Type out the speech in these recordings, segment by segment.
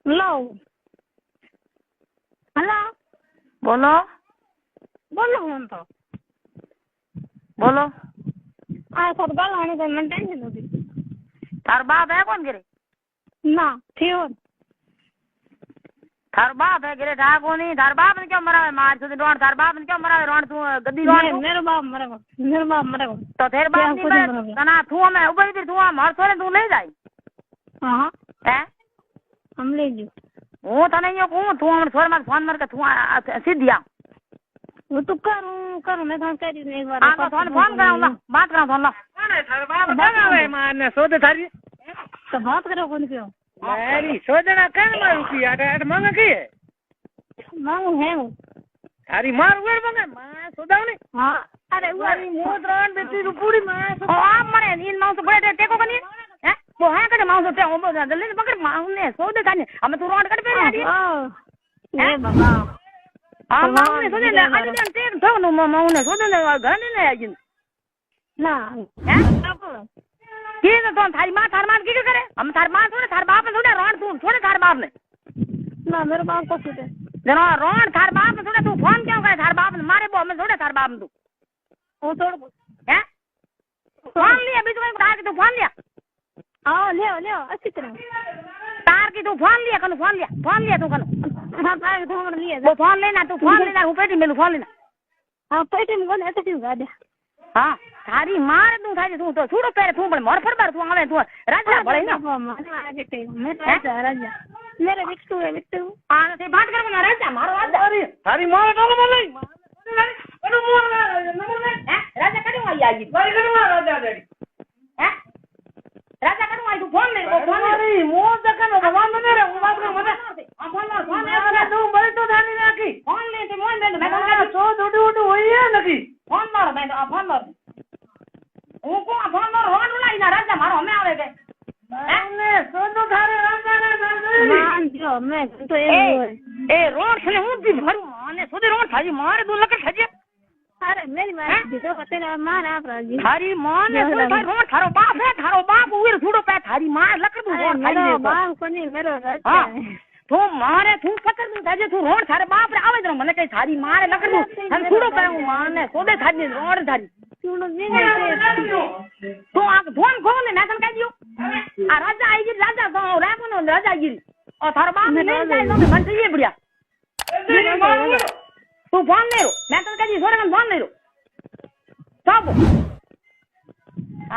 लो hello बोलो बोलो हम तो बोलो आ सब गाल आने तो मन टेंशन होती थार बाप है कौन गिरे ना थियो थार बाप है गिरे था कौन नहीं थार बाप ने क्यों मरा है मार से रोड थार बाप ने क्यों मरा है रोड तू गद्दी रोड मेरे बाप मरेगा तो तेरे बाप नहीं मरे तना तू मैं ऊपर भी तू मार सोरे तू ले जाई हां हैं हम ले जो હું તને અહીંયા કહું તું હમણાં સ્વરમાં ફોન માર કે તું સીધી આ वो तो करूं मैं फोन कर दी एक बार આ તો ફોન કરાઉં લા बात કરાઉં ફોન ला કોને થાર બાપ બનાવે માને શોધ થારી तो बात करो कौन क्यों મારી શોધના કાન માં રૂપિયા આટ માંગે કે मांगू है वो તારી માર ઉર માંગે માં શોધાવની हां अरे वो મારી મોત રાણ બેટી રૂપુડી માં ઓ આ મરે ઈન માઉસ બડે ટેકો કની હે वो है कटे माउस ते ओ जल्दी पकड़ माउस ने सोदे काने हम तू रोड कट पे आ रही ए बाबा हां माउस ने सोदे ने आज दिन ते तो नो माउस ने सोदे ने घर ने आ जिन ना हैं की तो थारी मां की करे हम थार मां थोड़े थार बाप थोड़े रोड तू थोड़े थार बाप ने ना मेरे बाप को सोते जना रोड थार बाप थोड़े तू फोन क्यों करे थार बाप ने मारे बो में थोड़े थार बाप तू वो छोड़ हैं फोन लिया बीच में उठा के तू फोन लिया हाँ ले अच्छी तरह तार की तू फोन लिया तू कनो हाँ तार तो हमने लिया वो फोन लेना तू फोन लेना हूँ पेटी में फोन लेना हाँ पेटी में कौन ऐसे क्यों गाड़े हाँ थारी मार तू थारी तू तो छूड़ो पैर तू बड़े मोर फर बार तू आवे तू राजा बड़े ना मैं राजा मेरे बिट्टू है बिट्टू हाँ ते बात कर ना राजा मारो राजा અરે તારી માર ડોલ બોલે અરે મોર નંબર ને राजा कड़ू आई आई મારી ઘરમાં રાજા ડેડી हैं राजा कड़ू आई तू फोन ले वो फोन ले મારી મોત કનો ભગવાન મને રે હું વાત કરું મને हां फोन ले फोन ले અરે તું બળ તો ધાની નાખી फोन ले ते फोन ले मैं फोन સો દુડુ ઉડુ હોઈએ નથી फोन मारो मैं फोन मारो હું કો फोन मारो रोड लाई ना राजा मारो हमें आवे के ને સો તો થારે રાજા ને मान जो मैं तो ए रोड से हूं भी भरू माने सोदे रोड थारी मारे दो लकड़ खजे अरे मेरी मां तो पते ना मां आप राजी थारी मां ने तो थारी रोड थारो बाप उर थोड़ो पे थारी मां लकड़ दू रोड मेरा बाप को नहीं मेरा राजा तू मारे तू पकड़ दू थाजे तू रोड थारे बाप रे आवे जरो मने कई थारी मारे लकड़ दू हम थोड़ो पे मां ने सोदे थारी रोड थारी सुनो जी नहीं तू आ फोन खोल ले नाकन कह दियो आ राजा आई जी राजा तो राको नो राजा आई और थारो बाप ने नहीं जाए तो मन से ये बढ़िया तू फोन ले रो मैं तो कह दी थोड़ा कन फोन ले रो सब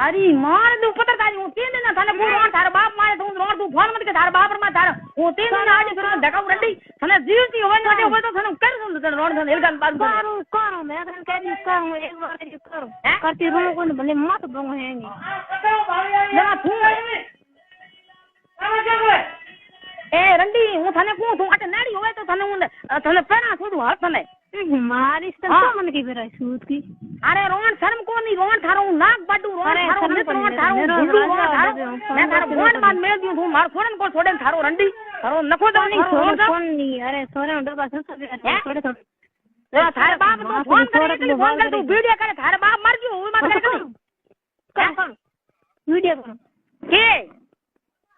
अरे मार दू पता तारी हूं तीन दिन थाने पूरो थारो बाप मारे तू रोड तू फोन मत के थारो बाप मा थारो हूं तीन दिन आज फिर धक्का रड्डी थाने जीवती होवे न होवे तो थाने कर सुन रोड थाने एलगन बात करो मैं कह दी करूं एक बार करो करती रहूं कोन भले मत बंग हैंगी ना तू આમાં क्या કરે ए रंडी हूं थाने को तू अटे नाड़ी होवे तो थाने हूं थाने पेरा छोडू हाथ थाने मारी तो मन की बेरा सूत की अरे रोण शर्म को नहीं रोण थारो नाक बाडू रोण थारो मित्र रोण थारो गुडू रोण थारो मैं थारो फोन बात मेल दियो तू मार छोड़न को छोड़न थारो रंडी थारो नखो तो नहीं फोन नहीं अरे सोरे डब्बा थोड़े तेरा थारे बाप तो फोन कर तू वीडियो करे थारे बाप मर गयो वो मत कर वीडियो करो के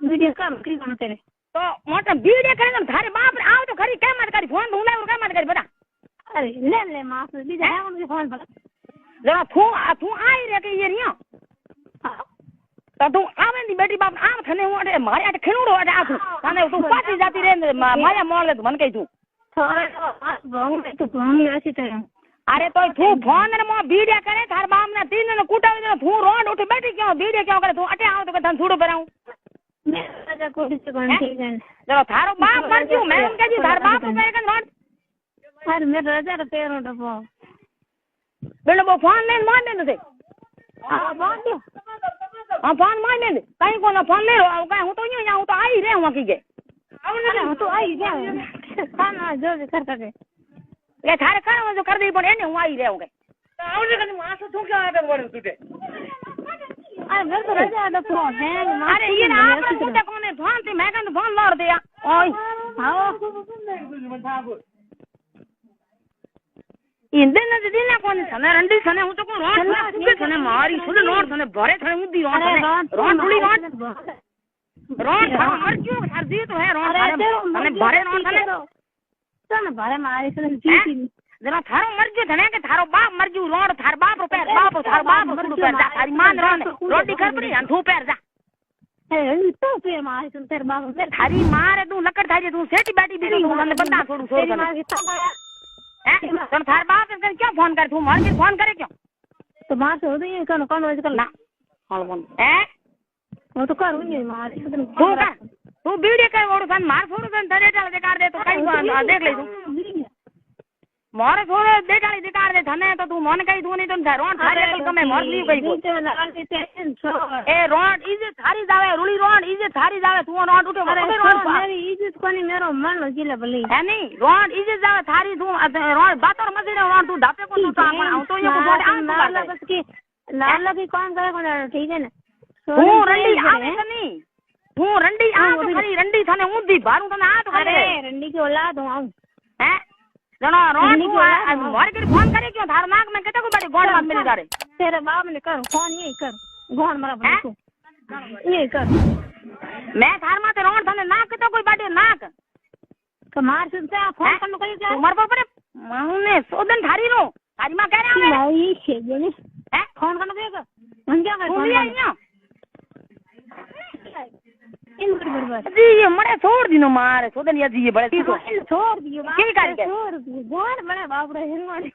वीडियो करो की करो तेरे तो मोटा वीडियो करे तो थारे बाप आओ तो खरी क्या मत करी फोन ढूंढे और क्या मत करी बता अरे ले मास बीजा है उनके फोन पर जरा तू आई रे के ये रिया तो तू आवे नी बेटी बाप आम थने ओडे मारे आटे खिनुडो आटे आथू तने तू पाटी जाती रे माया मोल ले मन कही तू थोड़े तो भंग ऐसी तरह अरे तो तू फोन रे मो वीडियो करे थार बाप ने तीन ने कूटावे जो तू रोड उठ बैठी क्यों वीडियो क्यों करे तू अटे आओ तो तन छूड़ो पेराऊं मैं राजा को से कौन ठीक है जरा थारो बाप मर गयो मैं उनके जी थार बाप पे कन रोड अरे मेरा राजा रे पेरो डबो बेलो वो फोन ले मार दे दे हां बात दो हां फोन मार दे कहीं को ना फोन ले रो कहीं हूं तो यूं या हूं तो आई रे हूं की के अरे हूं तो आई रे खाना जो भी कर सके ये थारे कर जो कर दे पण एने हूं आई रे हूं के આવજે કને માસ શું કે આટે વળું તુટે अरे मेरे तो राजा डबो है अरे ये ना आपने मुझे कोने फोन से मैं कन फोन मार दिया ओए હાઓ इंदन दिन कोने सने रंडी सने हूं तो को रोड सने मारी सुन रोड सने भरे सने उदी रोड सने रोड पुली रोड रोड थारो मर क्यों थार जी तो है रोड थारे भरे रोड थाने तने भरे मारे से जीती जना थारो मर गयो धने के थारो बाप मर गयो रोड थार बाप रो पैर बाप थार बाप रो पैर जा थारी मान रोडी कर पड़ी हम थू पैर जा ए तो पैर मारे से तेरे बाप मेरे थारी मारे तू लकड़ थारी तू सेठी बैठी भी तू मन बंदा छोड़ छोड़ हैं तन थार बाप के क्यों फोन कर तू मार के फोन करे क्यों तो मार से होदे कौन कौन वजह कर ना हां बोल हैं वो तो करूं नहीं मारे से तू का तू वीडियो कर ओड़ सन मार फोड़ सन धरे डाल दे कर दे तो कई देख ले तू मारे थोड़े देखाड़ी दिकार दे धने तो तू मन कई तू नहीं तो रोड थारे कल कमे मर ली गई ए रोड इजे थारी जावे रुली रोड इजे थारी जावे तू रोड उठे मेरी इज्जत कोनी मेरो मन लगिले भले है नहीं रोड इजे जावे थारी तू रोड बातोर मजे रोड तू ढापे को तू आऊ तो ये बोले आ बस की लाल की काम करे को ठीक है ना तू रंडी आवे नहीं तू रंडी आ तो खरी रंडी थाने ऊंधी बारू तने आ तो अरे रंडी की औलाद हूं आऊं हैं जना रोड को मार के फोन करे क्यों थार नाक में केटा को बड़ी गोड़ मत मिले तारे तेरे बाप ने कर फोन यही कर गोड़ मरा तू यही कर मैं थार माते रोड थाने नाक तो कोई बाटे नाक कमार सुनते फोन करनो कई क्या उमर पर माने सोदन थारी नो थारी मां कह रहे हैं नहीं छे जेने हैं फोन करनो क्या मन क्या कर फोन लिया इन बराबर जी ये मरे छोड़ दिनो मारे सोदन या जी ये बड़े तो छोड़ दियो की कर के छोड़ दियो गोड़ बड़े बाप रे हिरवाड़ी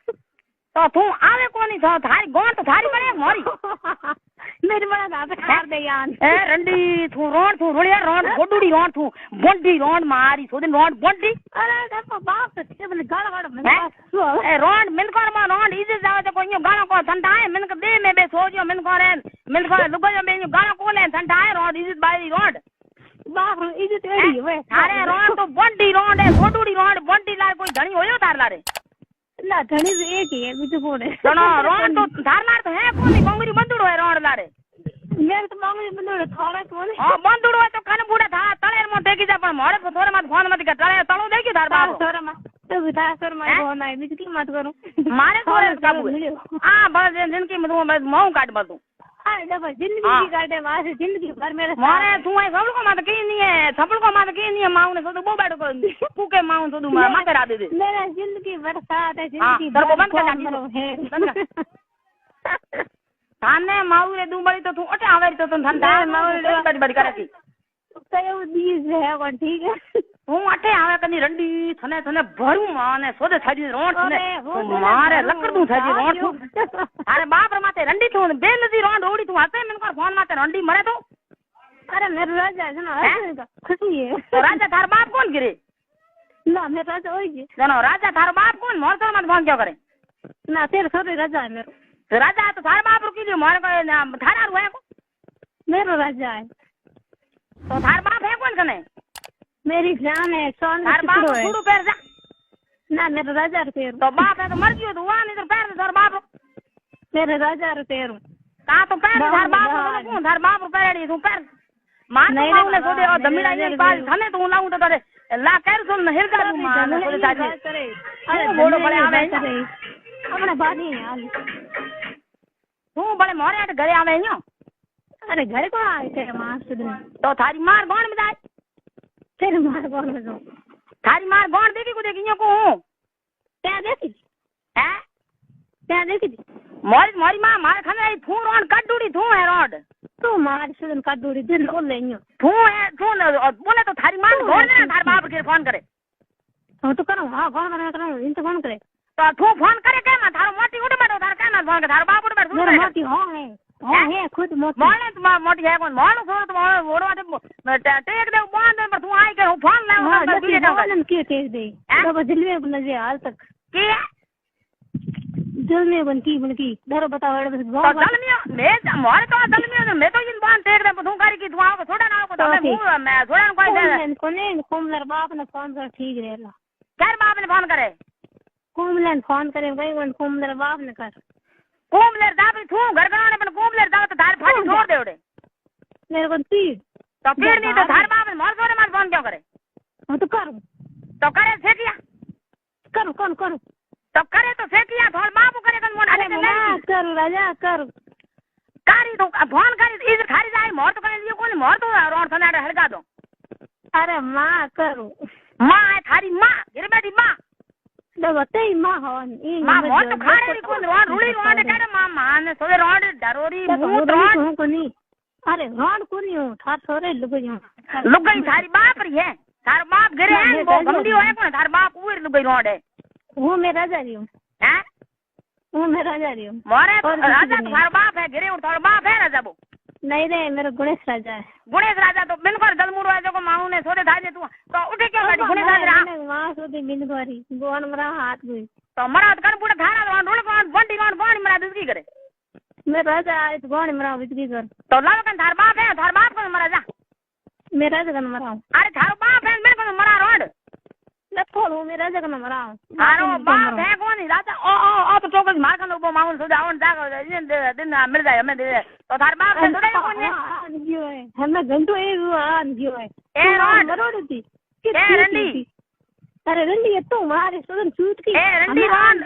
तो तू आवे कोनी था थारी गोड़ तो थारी बड़े मोरी मेरे बड़ा दादा खार दे यार ए रंडी तू रोड़िया रोड गोडूडी रोड तू बोंडी रोड मारी सोदन रोड बोंडी अरे देखो बाप से बने गाड़ में ए रोड मिल कर मा रोड इजे जावे तो कोई गाना को ठंडाए मिल के दे में बे सोजो मिल को लुगो में गाना को ले ठंडाए रोड इजे बाई रोड बाप रे इज्जत एड़ी वे अरे रोड तो बोंडी रोड है गोडूडी रोड बोंडी लार कोई धणी होयो तार लारे ना धणी से एक ही है बिजु कोने सुनो रोड तो धार लार तो है कोनी कोंगरी बंदुड़ो है रोड लारे मेरे तो मांगली बंदुड़ो थोड़ा कोने हां बंदुड़ो है तो कन बूढ़ा था तळेर मो टेकी जा पण मोरे थोड़े मत फोन मत कर तळे तळो देखी धार बाप सर मा तो बिता सर मा को ना बिजु की मत करूं मारे थोड़े काबू हां बस जिंदगी में तू मऊ काट बतू अरे देखो जिंदगी की काटे वास जिंदगी भर मेरे मारे तू है सब को मत की नहीं है सब को मत की नहीं है माऊ ने तो बो बैठ को फूके माऊ तो मत करा दे मेरा जिंदगी भर साथ है जिंदगी भर को बंद कर थाने माऊ रे दुबड़ी तो तू ओटे आवे तो तू धंधा माऊ रे बड़ी बड़ी करे की कयो दीज है को ठीक है तू अटे आवे कनी रंडी थने भरू माने सोदे थाजी रोड थने मारे लकड़ तू थाजी रोड तू अरे बाप रे माते रंडी तू बेल दी रोड ओडी तू हसे मन को फोन माते रंडी मरे तो अरे मेरे राजा है ना खुशी है तो राजा थार बाप कौन गिरे ना मेरा राजा होई जी जानो राजा थार बाप कौन मोर तो मत फोन क्यों करे ना तेरे सर राजा है मेरो तो राजा तो थार बाप रुकी जो मोर को थारा रुए को मेरो राजा है तो थार बाप है कौन कने मेरी जान है सोन थार बाप छुड़ू पैर जा ना मेरा राजा रे पैर तो बाप है तो मर गयो तो वहां नहीं तो पैर थार बाप मेरे राजा रे पैर का तो पैर थार बाप को थार बाप पैर तू पैर मान नहीं ने सोदे और दमीड़ा ये बाल थाने तो लाऊं तो करे ला कर सुन हिरका तू मान सोदे ताजी अरे बोलो बड़े आवे अपने बादी है तू बड़े मोरे के घरे आवे न्यो अरे घर को आए तेरे मां सुन तो थारी मार कौन में जाए तेरे मार कौन में जो थारी मार कौन देखी को देखी को हूं क्या देखी हैं क्या देखी मोरी मां मार खाने थू रोड कड्डूड़ी थू है रोड तू मार सुन कड्डूड़ी दिन बोल लेन्यो थू है थू बोले तो थारी मार कौन ना थार बाप के फोन करे हां तो करो हां फोन करो इन तो फोन करे तो तू फोन करे के मा थारो मोटी उठ बैठो थार का ना फोन के थार बाप उठ बैठ मेरा मोटी हां है खुद मोटी मोले तो मोटी है कौन मोलो सो तो ओड़वा दे टेक दे बांध पर तू आई के फोन ले हां बीले ना के टेक दे तो दिल में बन जे हाल तक के दिल में बन की धरो बताओ तो दल में मैं मोरे तो दल में मैं तो इन बांध टेक दे तू कारी की तू आओ छोड़ा ना को तो मैं छोड़ा कोई कोने कोमलर बाप ने फोन कर ठीक रहेला कर बाप ने फोन करे कोमलन फोन करे भाई कोमलर बाप ने कर कोमलर दाबी थू घर बनाने पर कोमलर दाव तो धार फाटी छोड़ दे ओडे मेरे को तीर तो फिर नहीं तो धार बाप मोर सोरे मत फोन क्यों करे हां तो करूं तो करे से किया करूं कौन तो करे तो से किया थोड़ बाप करे कन मोन अरे मैं कर राजा कर कारी तो फोन करी इधर खारी जाए मोर तो करे लिए कोई मोर तो रोड सनाडे हड़का मां करो मां है थारी मां गिर बैठी मां तो बताई मां हो मां मौत तो खाने री कोन रोड रुली रोड करे मां ने सोवे रोड डरोरी मुंह रोड कोनी अरे रोड कोनी हूं थार सोरे लुगई थारी बाप री है थार बाप गिरे है वो गंदी होए कोन थार बाप उर लुगई रोड है वो मेरा जा रही हूं हैं वो मेरा जा रही हूं मोरे राजा थार बाप है गिरे थार बाप है राजा वो नहीं रे मेरा गणेश राजा है गुणेश राजा तो बिनकर जलमुरो है जो माऊ ने सोरे थाजे तू तो उठे क्यों बैठी गुणेश राजा मां सोदी बिनकरी गोन मरा हाथ गई तो मरा कर पूरा थारा रोड कोन बंडी कोन पानी मरा दुकी करे मैं राजा आए तो गोन मरा बिजली कर तो लाल कन थार बाप है थार बाप को मरा जा मेरा जगन मरा अरे थार बाप है मेरे को मरा रोड ले फोड़ो मेरा जगन मरा थारो बाप है कौन राजा ओ तो टोकस मार कन वो माऊ सो जावन जागो दिन मिल जाए हमें दे तो थार बाप है थोड़ा कौन है गयो है हमें घंटो ए आन गयो है ए रोड थी ए रंडी अरे रंडी ये तो मारे सोदन चूत की ए रंडी रोड